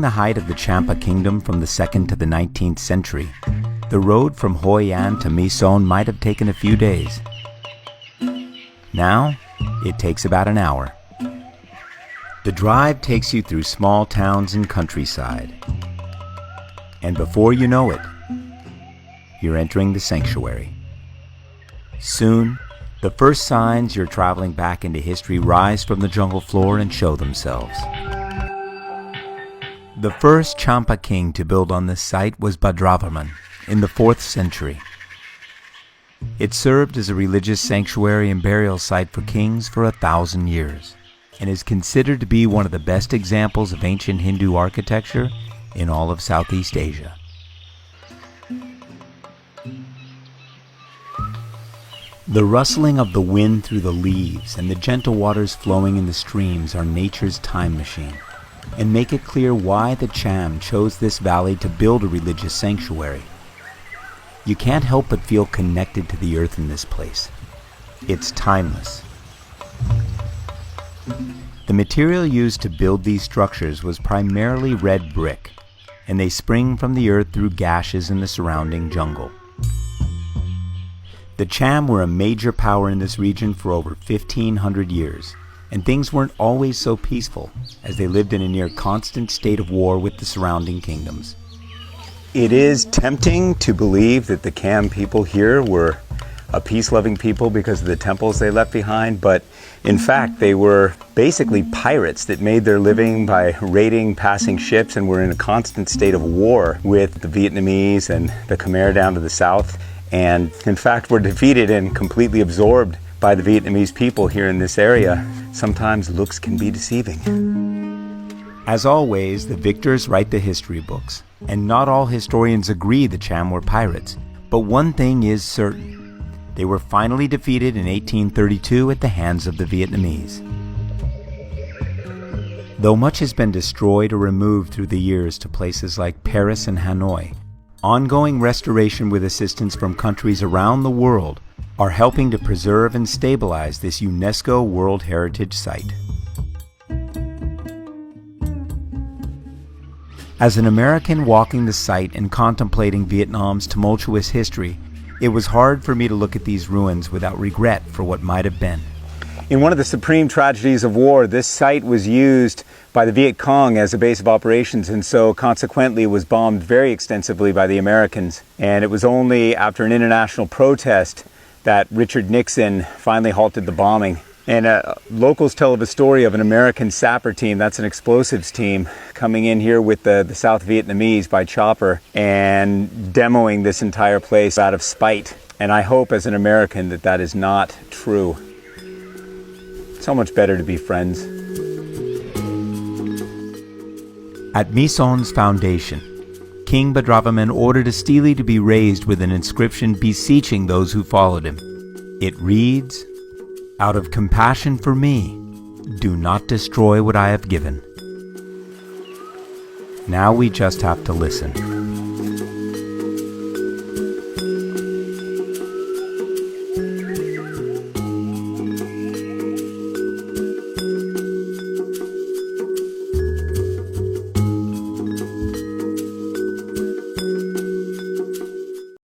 During the height of the Champa Kingdom from the 2nd to the 19th century, the road from Hoi An to My Son might have taken a few days. Now, it takes about an hour. The drive takes you through small towns and countryside. And before you know it, you're entering the sanctuary. Soon, the first signs you're traveling back into history rise from the jungle floor and show themselves. The first Champa king to build on this site was Badravarman in the 4th century. It served as a religious sanctuary and burial site for kings for 1,000 years, and is considered to be one of the best examples of ancient Hindu architecture in all of Southeast Asia. The rustling of the wind through the leaves and the gentle waters flowing in the streams are nature's time machine, and make it clear why the Cham chose this valley to build a religious sanctuary. You can't help but feel connected to the earth in this place. It's timeless. The material used to build these structures was primarily red brick, and they spring from the earth through gashes in the surrounding jungle. The Cham were a major power in this region for over 1,500 years, and things weren't always so peaceful, as they lived in a near constant state of war with the surrounding kingdoms. It is tempting to believe that the Cham people here were a peace-loving people because of the temples they left behind, but in fact they were basically pirates that made their living by raiding passing ships and were in a constant state of war with the Vietnamese and the Khmer down to the south, and in fact were defeated and completely absorbed by the Vietnamese people here in this area. Sometimes looks can be deceiving. As always, the victors write the history books, and not all historians agree the Cham were pirates, but one thing is certain. They were finally defeated in 1832 at the hands of the Vietnamese. Though much has been destroyed or removed through the years to places like Paris and Hanoi, ongoing restoration with assistance from countries around the world are helping to preserve and stabilize this UNESCO World Heritage Site. As an American walking the site and contemplating Vietnam's tumultuous history, it was hard for me to look at these ruins without regret for what might have been. In one of the supreme tragedies of war, this site was used by the Viet Cong as a base of operations, and so consequently was bombed very extensively by the Americans. And it was only after an international protest that Richard Nixon finally halted the bombing. And locals tell of a story of an American sapper team, that's an explosives team, coming in here with the South Vietnamese by chopper and demoing this entire place out of spite. And I hope as an American that that is not true. So much better to be friends. At My Son's foundation, King Badravarman ordered a stele to be raised with an inscription beseeching those who followed him. It reads, "Out of compassion for me, do not destroy what I have given." Now we just have to listen.